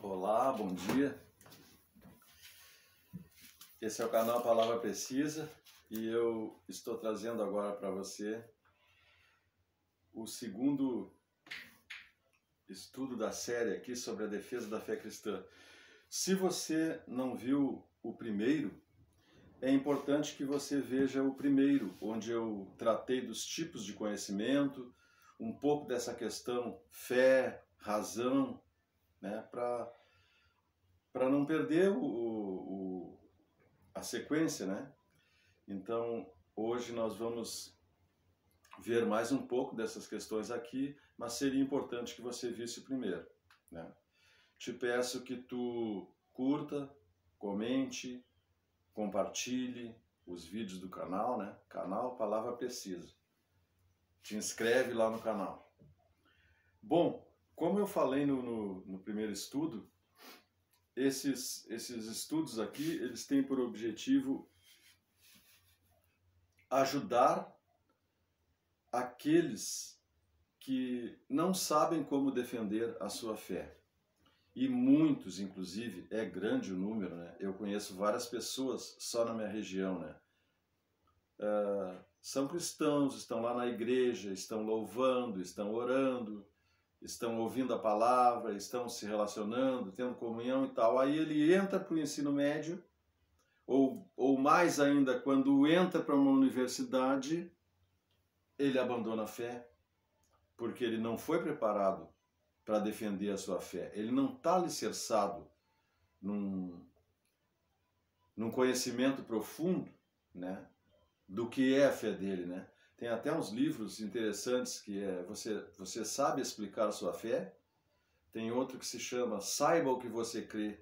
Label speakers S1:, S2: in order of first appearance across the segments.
S1: Olá, bom dia. Esse é o canal Palavra Precisa e eu estou trazendo agora para você o segundo estudo da série aqui sobre a defesa da fé cristã. Se você não viu o primeiro, é importante que você veja o primeiro, onde eu tratei dos tipos de conhecimento, um pouco dessa questão fé, razão, né, para não perder a sequência, né? Então, hoje nós vamos ver mais um pouco dessas questões aqui, mas seria importante que você visse o primeiro, né? Te peço que tu curta, comente, compartilhe os vídeos do canal, né? Canal Palavra Precisa. Te inscreve lá no canal. Bom, como eu falei no primeiro estudo, esses estudos aqui, eles têm por objetivo ajudar aqueles que não sabem como defender a sua fé. E muitos, inclusive, é grande o número, né? Eu conheço várias pessoas só na minha região, né? São cristãos, estão lá na igreja, estão louvando, estão orando, estão ouvindo a palavra, estão se relacionando, tendo comunhão e tal. Aí ele entra para o ensino médio, ou mais ainda, quando entra para uma universidade, ele abandona a fé, porque ele não foi preparado para defender a sua fé. Ele não está alicerçado num conhecimento profundo, né, do que é a fé dele, né? Tem até uns livros interessantes que é Você Sabe Explicar a Sua Fé? Tem outro que se chama Saiba o que Você Crê.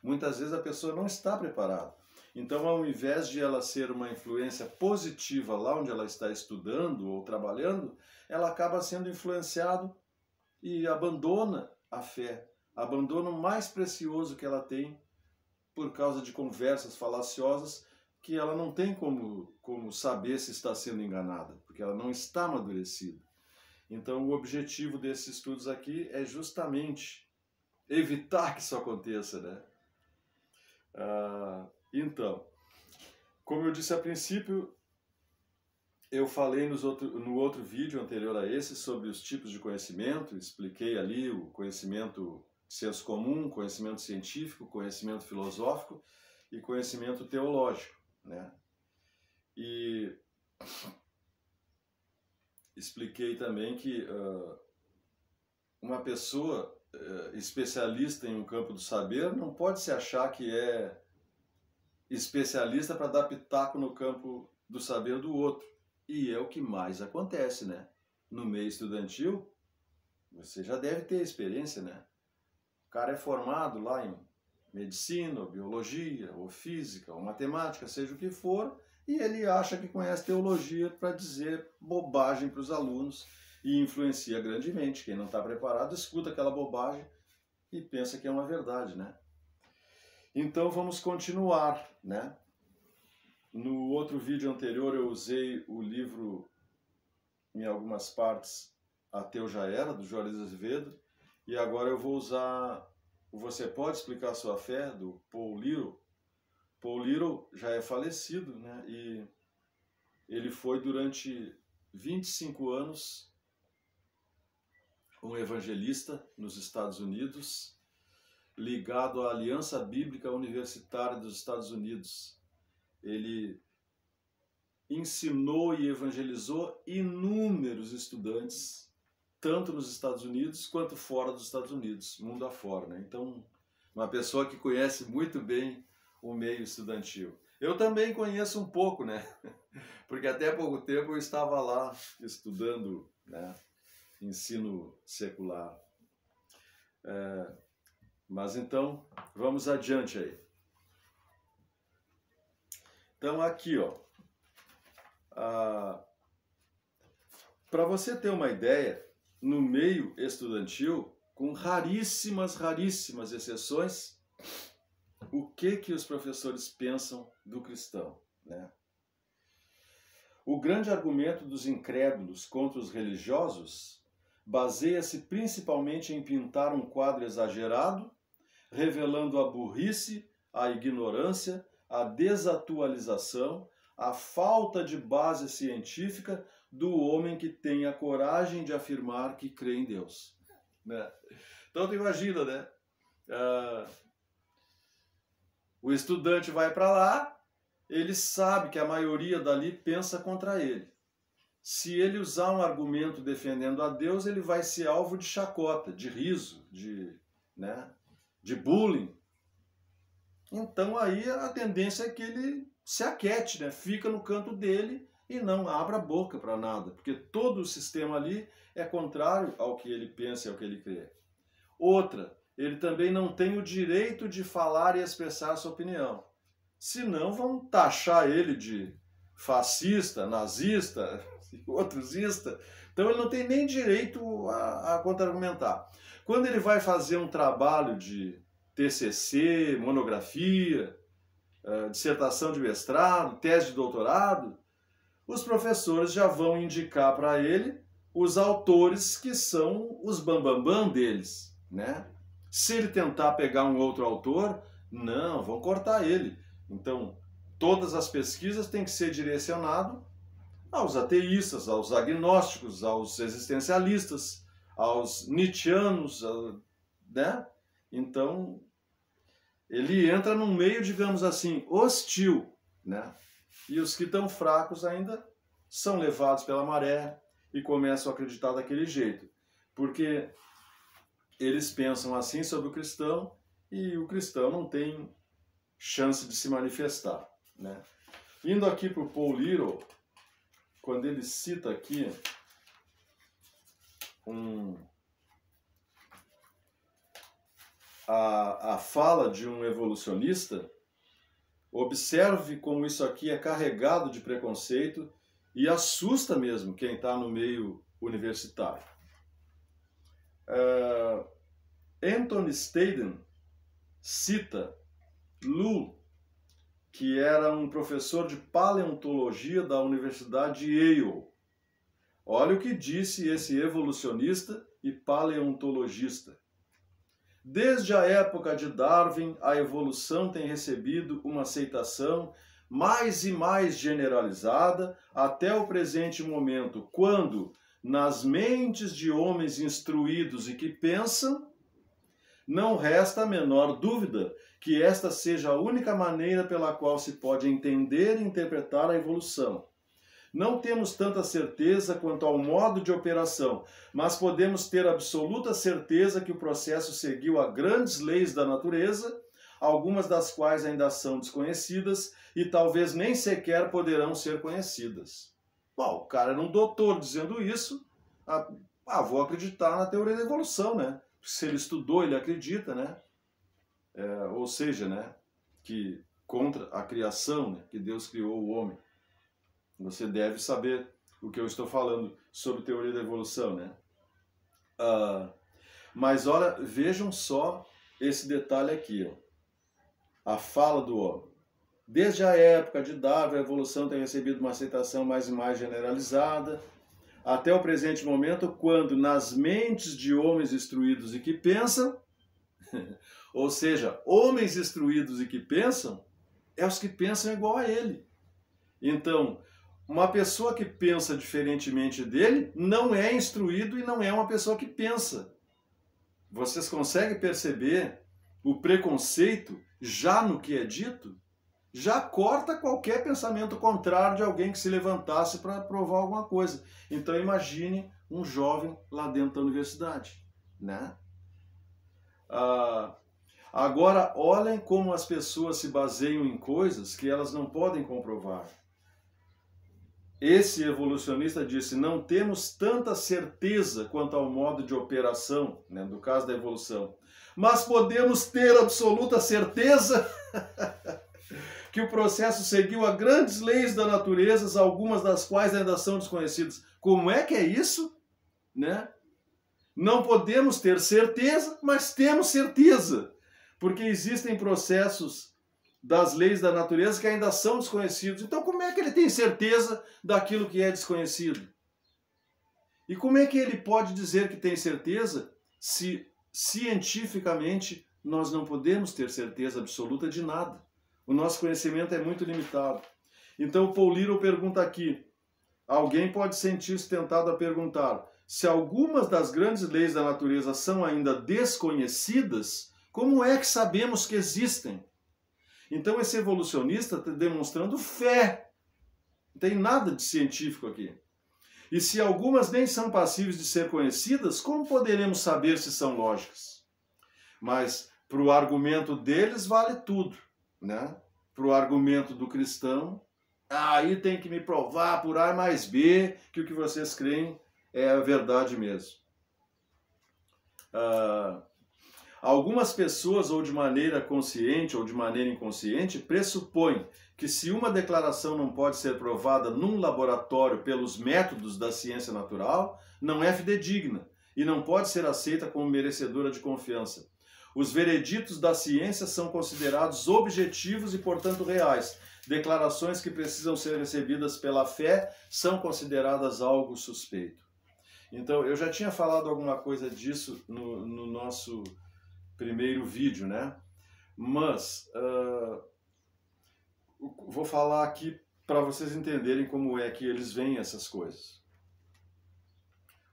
S1: Muitas vezes a pessoa não está preparada. Então, ao invés de ela ser uma influência positiva lá onde ela está estudando ou trabalhando, ela acaba sendo influenciada e abandona a fé, abandona o mais precioso que ela tem por causa de conversas falaciosas que ela não tem como saber se está sendo enganada, porque ela não está amadurecida. Então, o objetivo desses estudos aqui é justamente evitar que isso aconteça, né? Então, como eu disse a princípio, eu falei no outro vídeo anterior a esse sobre os tipos de conhecimento, expliquei ali o conhecimento de senso comum, conhecimento científico, conhecimento filosófico e conhecimento teológico, né? E expliquei também que uma pessoa especialista em um campo do saber não pode se achar que é especialista para dar pitaco no campo do saber do outro. E é o que mais acontece, né? No meio estudantil, você já deve ter experiência, né? O cara é formado lá em medicina, ou biologia, ou física, ou matemática, seja o que for, e ele acha que conhece teologia para dizer bobagem para os alunos e influencia grandemente. Quem não está preparado escuta aquela bobagem e pensa que é uma verdade, né? Então vamos continuar, né? No outro vídeo anterior eu usei o livro, em algumas partes, Ateu Já Era, do Juarez Azevedo, e agora eu vou usar Você Pode Explicar a Sua Fé, do Paul Little. Paul Little já é falecido, né? E ele foi durante 25 anos um evangelista nos Estados Unidos, ligado à Aliança Bíblica Universitária dos Estados Unidos. Ele ensinou e evangelizou inúmeros estudantes, tanto nos Estados Unidos quanto fora dos Estados Unidos, mundo afora, né? Então, uma pessoa que conhece muito bem o meio estudantil. Eu também conheço um pouco, né? Porque até pouco tempo eu estava lá estudando, né, ensino secular. Mas então, vamos adiante aí. Então aqui, ó, para você ter uma ideia, no meio estudantil, com raríssimas exceções, o que os professores pensam do cristão, né? O grande argumento dos incrédulos contra os religiosos baseia-se principalmente em pintar um quadro exagerado revelando a burrice, a ignorância, a desatualização, a falta de base científica do homem que tem a coragem de afirmar que crê em Deus. Né? Então tu imagina, né? O estudante vai para lá, ele sabe que a maioria dali pensa contra ele. Se ele usar um argumento defendendo a Deus, ele vai ser alvo de chacota, de riso, de bullying. Então aí a tendência é que ele se aquete, né? Fica no canto dele e não abra a boca para nada, porque todo o sistema ali é contrário ao que ele pensa e ao que ele crê. Outra, ele também não tem o direito de falar e expressar sua opinião. Senão vão taxar ele de fascista, nazista, outrosista. Então ele não tem nem direito a contra-argumentar. Quando ele vai fazer um trabalho de TCC, monografia, dissertação de mestrado, tese de doutorado, os professores já vão indicar para ele os autores que são os bambambam deles, né? Se ele tentar pegar um outro autor, não, vão cortar ele. Então, todas as pesquisas têm que ser direcionadas aos ateístas, aos agnósticos, aos existencialistas, aos nietzschianos, né? Então, ele entra num meio, digamos assim, hostil, né? E os que estão fracos ainda são levados pela maré e começam a acreditar daquele jeito. Porque eles pensam assim sobre o cristão e o cristão não tem chance de se manifestar, né? Indo aqui para o Paul Little, quando ele cita aqui a fala de um evolucionista, observe como isso aqui é carregado de preconceito e assusta mesmo quem está no meio universitário. Anthony Staden cita Lu, que era um professor de paleontologia da Universidade de Yale. Olha o que disse esse evolucionista e paleontologista. Desde a época de Darwin, a evolução tem recebido uma aceitação mais e mais generalizada até o presente momento, quando, nas mentes de homens instruídos e que pensam, não resta a menor dúvida que esta seja a única maneira pela qual se pode entender e interpretar a evolução. Não temos tanta certeza quanto ao modo de operação, mas podemos ter absoluta certeza que o processo seguiu a grandes leis da natureza, algumas das quais ainda são desconhecidas e talvez nem sequer poderão ser conhecidas. Bom, o cara era um doutor dizendo isso, vou acreditar na teoria da evolução, né? Se ele estudou, ele acredita, né? Ou seja, né? Que contra a criação, né? Que Deus criou o homem. Você deve saber o que eu estou falando sobre teoria da evolução, né? Mas olha, vejam só esse detalhe aqui, ó. A fala do homem. Desde a época de Darwin, a evolução tem recebido uma aceitação mais e mais generalizada, até o presente momento, quando nas mentes de homens instruídos e que pensam, ou seja, homens instruídos e que pensam, é os que pensam igual a ele. Então, uma pessoa que pensa diferentemente dele não é instruído e não é uma pessoa que pensa. Vocês conseguem perceber o preconceito já no que é dito? Já corta qualquer pensamento contrário de alguém que se levantasse para provar alguma coisa. Então imagine um jovem lá dentro da universidade, né? Agora, olhem como as pessoas se baseiam em coisas que elas não podem comprovar. Esse evolucionista disse, não temos tanta certeza quanto ao modo de operação, né, no caso da evolução, mas podemos ter absoluta certeza que o processo seguiu a grandes leis da natureza, algumas das quais ainda são desconhecidas. Como é que é isso? Né? Não podemos ter certeza, mas temos certeza, porque existem processos das leis da natureza que ainda são desconhecidos. Então como é que ele tem certeza daquilo que é desconhecido? E como é que ele pode dizer que tem certeza se cientificamente nós não podemos ter certeza absoluta de nada. O nosso conhecimento é muito limitado. Então o Paul Little pergunta aqui, alguém pode sentir-se tentado a perguntar, se algumas das grandes leis da natureza são ainda desconhecidas, como é que sabemos que existem? Então esse evolucionista está demonstrando fé. Não tem nada de científico aqui. E se algumas nem são passíveis de ser conhecidas, como poderemos saber se são lógicas? Mas para o argumento deles vale tudo, né? Para o argumento do cristão, aí tem que me provar por A mais B que o que vocês creem é a verdade mesmo. Algumas pessoas, ou de maneira consciente ou de maneira inconsciente, pressupõem que se uma declaração não pode ser provada num laboratório pelos métodos da ciência natural, não é fidedigna e não pode ser aceita como merecedora de confiança. Os vereditos da ciência são considerados objetivos e, portanto, reais. Declarações que precisam ser recebidas pela fé são consideradas algo suspeito. Então, eu já tinha falado alguma coisa disso no nosso primeiro vídeo, né? Mas vou falar aqui para vocês entenderem como é que eles veem essas coisas.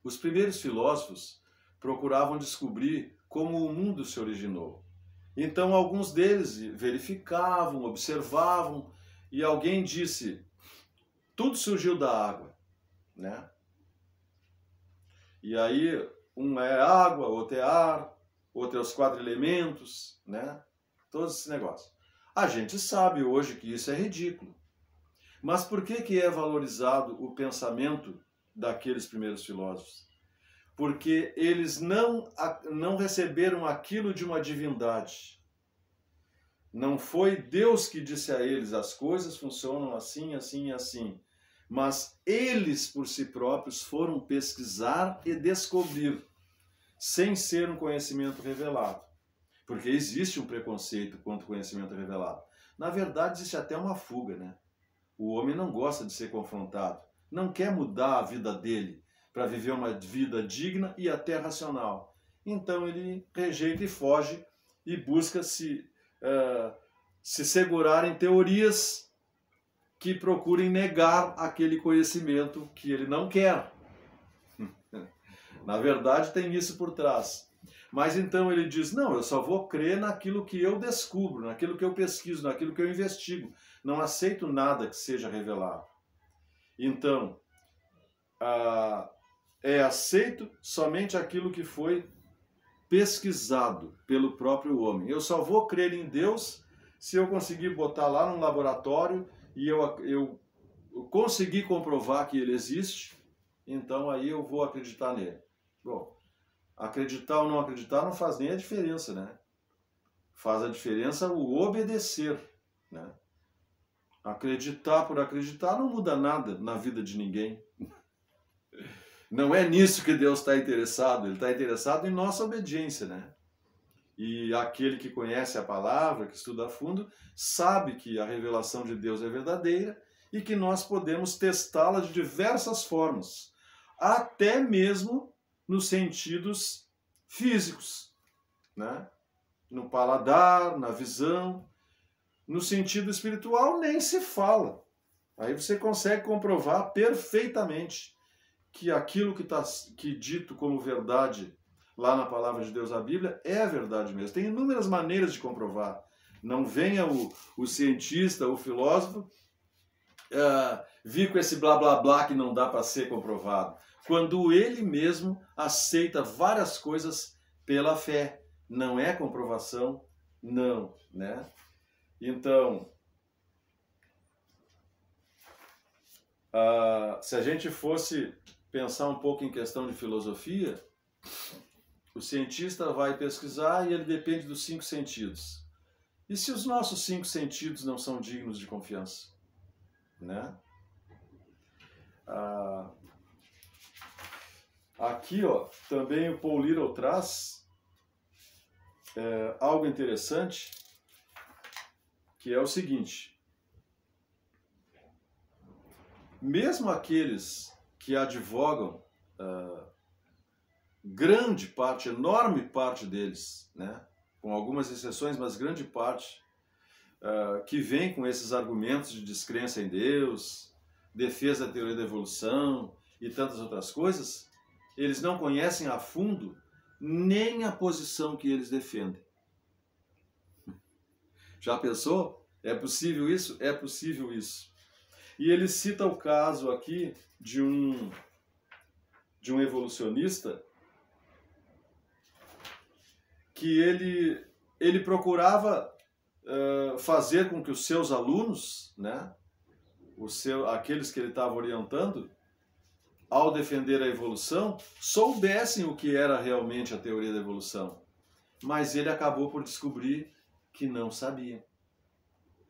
S1: Os primeiros filósofos procuravam descobrir como o mundo se originou. Então, alguns deles verificavam, observavam, e alguém disse, tudo surgiu da água, né? E aí, um é água, outro é ar, outro é os 4 elementos, né? Todos esses negócios. A gente sabe hoje que isso é ridículo. Mas por que é valorizado o pensamento daqueles primeiros filósofos? Porque eles não receberam aquilo de uma divindade. Não foi Deus que disse a eles, as coisas funcionam assim, assim e assim. Mas eles, por si próprios, foram pesquisar e descobrir, sem ser um conhecimento revelado. Porque existe um preconceito quanto ao conhecimento revelado. Na verdade, existe até uma fuga, né? O homem não gosta de ser confrontado, não quer mudar a vida dele para viver uma vida digna e até racional. Então ele rejeita e foge e busca se segurar em teorias que procurem negar aquele conhecimento que ele não quer. Na verdade, tem isso por trás. Mas então ele diz, não, eu só vou crer naquilo que eu descubro, naquilo que eu pesquiso, naquilo que eu investigo. Não aceito nada que seja revelado. Então, é aceito somente aquilo que foi pesquisado pelo próprio homem. Eu só vou crer em Deus se eu conseguir botar lá num laboratório e eu conseguir comprovar que ele existe, então aí eu vou acreditar nele. Bom, acreditar ou não acreditar não faz nem a diferença, né? Faz a diferença o obedecer, né? Acreditar por acreditar não muda nada na vida de ninguém. Não é nisso que Deus está interessado, Ele está interessado em nossa obediência, né? E aquele que conhece a palavra, que estuda a fundo, sabe que a revelação de Deus é verdadeira e que nós podemos testá-la de diversas formas, até mesmo nos sentidos físicos, né? No paladar, na visão. No sentido espiritual, nem se fala. Aí você consegue comprovar perfeitamente que aquilo que está dito como verdade lá na palavra de Deus, a Bíblia, é a verdade mesmo. Tem inúmeras maneiras de comprovar. Não venha o cientista, o filósofo, vir com esse blá blá blá que não dá para ser comprovado. Quando ele mesmo aceita várias coisas pela fé. Não é comprovação, não, né? Então, se a gente fosse pensar um pouco em questão de filosofia, o cientista vai pesquisar e ele depende dos 5 sentidos. E se os nossos 5 sentidos não são dignos de confiança? Né? Aqui, ó, também o Paul Little traz algo interessante, que é o seguinte: mesmo aqueles que advogam, grande parte, enorme parte deles, né, com algumas exceções, mas grande parte, que vem com esses argumentos de descrença em Deus, defesa da teoria da evolução e tantas outras coisas, eles não conhecem a fundo nem a posição que eles defendem. Já pensou? É possível isso? É possível isso. E ele cita o caso aqui de um evolucionista que ele procurava fazer com que os seus alunos, né, aqueles que ele estava orientando, ao defender a evolução, soubessem o que era realmente a teoria da evolução. Mas ele acabou por descobrir que não sabia.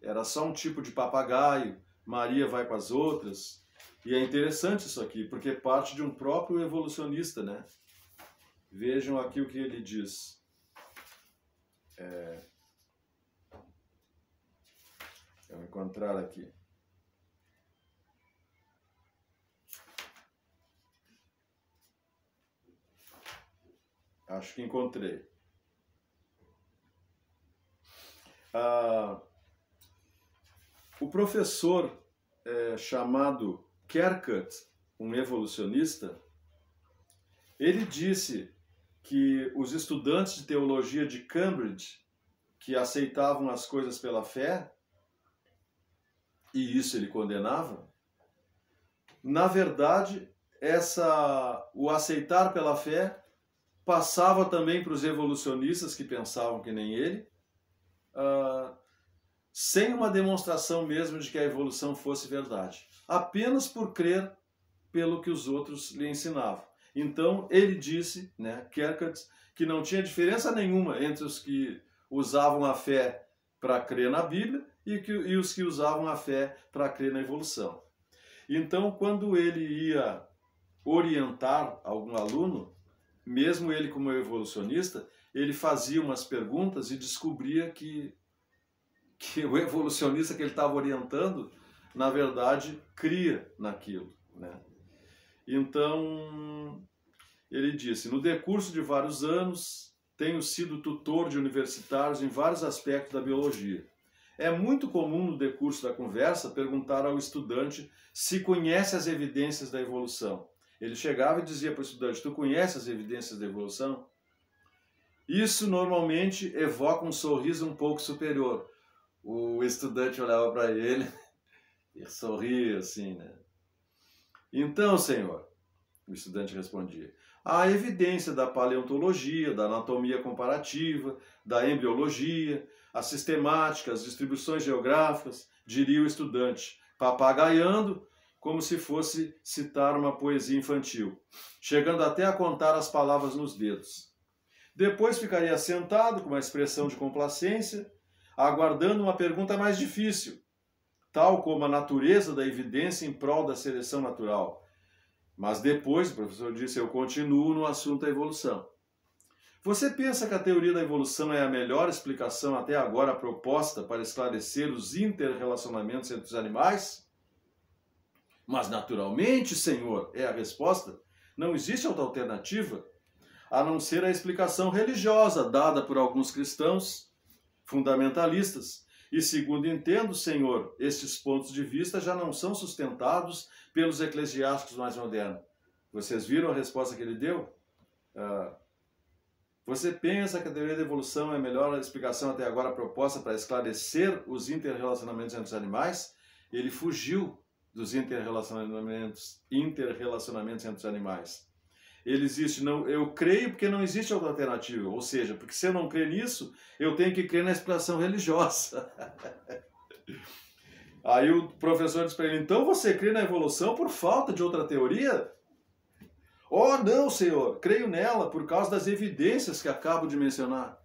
S1: Era só um tipo de papagaio, Maria vai com as outras. E é interessante isso aqui, porque parte de um próprio evolucionista, né? Vejam aqui o que ele diz. Eu vou encontrar aqui. Acho que encontrei. O professor chamado Kerkut, um evolucionista, ele disse que os estudantes de teologia de Cambridge, que aceitavam as coisas pela fé, e isso ele condenava, na verdade, o aceitar pela fé passava também para os evolucionistas que pensavam que nem ele, sem uma demonstração mesmo de que a evolução fosse verdade, apenas por crer pelo que os outros lhe ensinavam. Então ele disse, né, Kerkut, que não tinha diferença nenhuma entre os que usavam a fé para crer na Bíblia e os que usavam a fé para crer na evolução. Então, quando ele ia orientar algum aluno, mesmo ele como evolucionista, ele fazia umas perguntas e descobria que o evolucionista que ele estava orientando, na verdade, cria naquilo, né? Então, ele disse, no decurso de vários anos, tenho sido tutor de universitários em vários aspectos da biologia. É muito comum no decurso da conversa perguntar ao estudante se conhece as evidências da evolução. Ele chegava e dizia para o estudante, tu conhece as evidências da evolução? Isso normalmente evoca um sorriso um pouco superior. O estudante olhava para ele e sorria assim, né? Então, senhor, o estudante respondia, há evidência da paleontologia, da anatomia comparativa, da embriologia, a sistemática, as distribuições geográficas, diria o estudante, papagaiando como se fosse citar uma poesia infantil, chegando até a contar as palavras nos dedos. Depois ficaria sentado com uma expressão de complacência, aguardando uma pergunta mais difícil, tal como a natureza da evidência em prol da seleção natural. Mas depois, o professor disse, eu continuo no assunto da evolução. Você pensa que a teoria da evolução é a melhor explicação até agora proposta para esclarecer os interrelacionamentos entre os animais? Mas naturalmente, senhor, é a resposta. Não existe outra alternativa, a não ser a explicação religiosa dada por alguns cristãos fundamentalistas. E segundo entendo, senhor, estes pontos de vista já não são sustentados pelos eclesiásticos mais modernos. Vocês viram a resposta que ele deu? Você pensa que a teoria da evolução é a melhor explicação até agora proposta para esclarecer os interrelacionamentos entre os animais? Ele fugiu dos interrelacionamentos entre os animais. Ele existe, não, eu creio porque não existe outra alternativa, ou seja, porque se eu não crer nisso, eu tenho que crer na explicação religiosa. Aí o professor diz para ele, então você crê na evolução por falta de outra teoria? Oh, não, senhor, creio nela por causa das evidências que acabo de mencionar.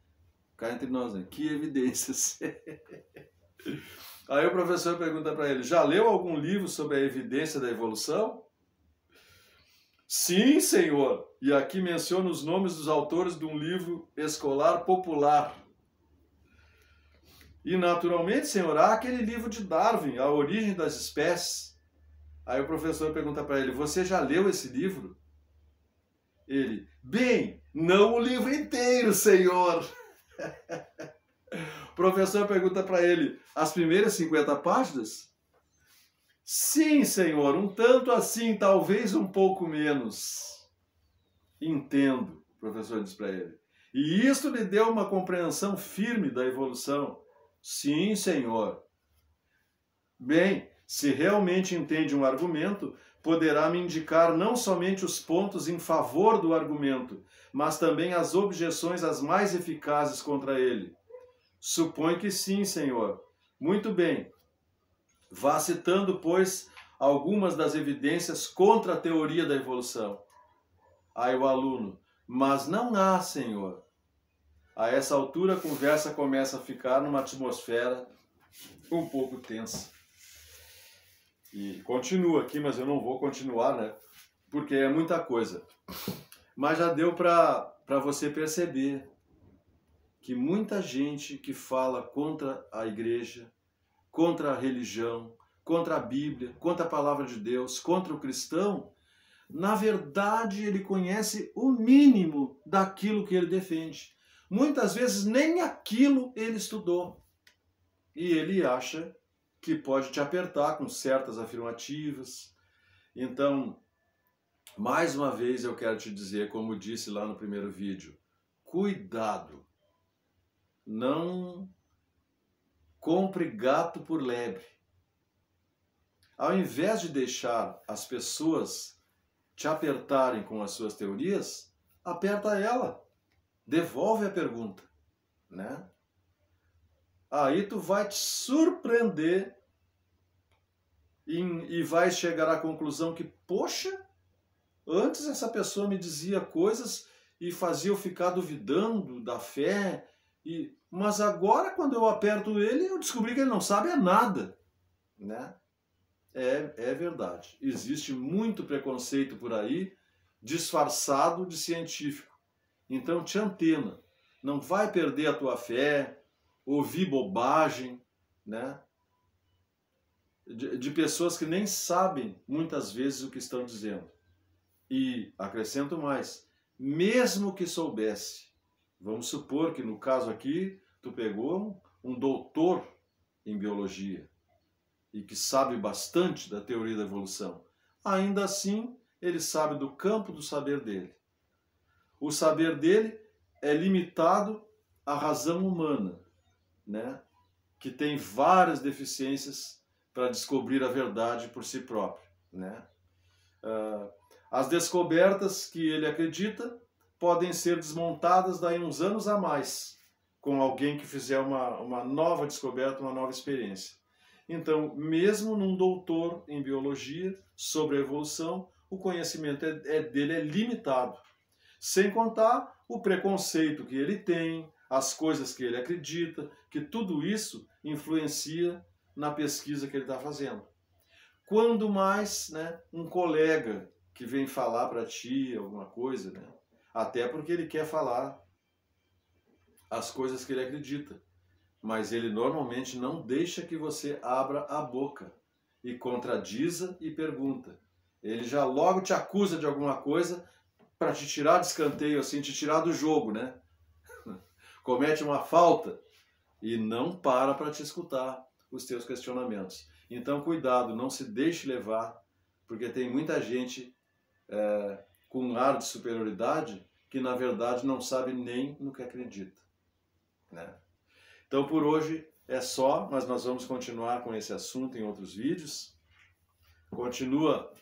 S1: Cá entre nós, né? Que evidências? Aí o professor pergunta para ele, já leu algum livro sobre a evidência da evolução? Sim, senhor. E aqui menciono os nomes dos autores de um livro escolar popular. E naturalmente, senhor, há aquele livro de Darwin, A Origem das Espécies. Aí o professor pergunta para ele, você já leu esse livro? Ele, bem, não o livro inteiro, senhor. O professor pergunta para ele, as primeiras 50 páginas? Sim, senhor, um tanto assim, talvez um pouco menos. Entendo, o professor diz para ele. E isto lhe deu uma compreensão firme da evolução? Sim, senhor. Bem, se realmente entende um argumento, poderá me indicar não somente os pontos em favor do argumento, mas também as objeções as mais eficazes contra ele. Suponho que sim, senhor. Muito bem. Vá citando, pois, algumas das evidências contra a teoria da evolução. Aí o aluno, mas não há, senhor. A essa altura a conversa começa a ficar numa atmosfera um pouco tensa. E continua aqui, mas eu não vou continuar, né? Porque é muita coisa. Mas já deu para você perceber que muita gente que fala contra a igreja, contra a religião, contra a Bíblia, contra a palavra de Deus, contra o cristão, na verdade ele conhece o mínimo daquilo que ele defende. Muitas vezes nem aquilo ele estudou. E ele acha que pode te apertar com certas afirmativas. Então, mais uma vez eu quero te dizer, como disse lá no primeiro vídeo, cuidado. Não compre gato por lebre. Ao invés de deixar as pessoas te apertarem com as suas teorias, aperta ela. Devolve a pergunta, né? Aí tu vai te surpreender e vai chegar à conclusão que, poxa, antes essa pessoa me dizia coisas e fazia eu ficar duvidando da fé, mas agora quando eu aperto ele, eu descobri que ele não sabe nada, né? É verdade. Existe muito preconceito por aí, disfarçado de científico. Então te antena. Não vai perder a tua fé, ouvir bobagem, né? De pessoas que nem sabem muitas vezes o que estão dizendo. E acrescento mais, mesmo que soubesse, vamos supor que no caso aqui tu pegou um doutor em biologia e que sabe bastante da teoria da evolução, ainda assim ele sabe do campo do saber dele. O saber dele é limitado à razão humana, né? Que tem várias deficiências para descobrir a verdade por si próprio, né? As descobertas que ele acredita podem ser desmontadas daí uns anos a mais, com alguém que fizer uma nova descoberta, uma nova experiência. Então, mesmo num doutor em biologia sobre a evolução, o conhecimento dele é limitado. Sem contar o preconceito que ele tem, as coisas que ele acredita, que tudo isso influencia na pesquisa que ele está fazendo. Quando mais, né, um colega que vem falar para ti alguma coisa, né, até porque ele quer falar as coisas que ele acredita, mas ele normalmente não deixa que você abra a boca e contradiza e pergunta. Ele já logo te acusa de alguma coisa para te tirar de escanteio, assim, te tirar do jogo, né? Comete uma falta e não para te escutar os teus questionamentos. Então, cuidado, não se deixe levar, porque tem muita gente com um ar de superioridade que, na verdade, não sabe nem no que acredita, né? Então, por hoje é só, mas nós vamos continuar com esse assunto em outros vídeos. Continua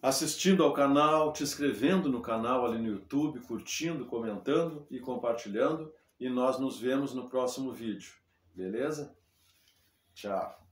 S1: assistindo ao canal, te inscrevendo no canal ali no YouTube, curtindo, comentando e compartilhando. E nós nos vemos no próximo vídeo. Beleza? Tchau.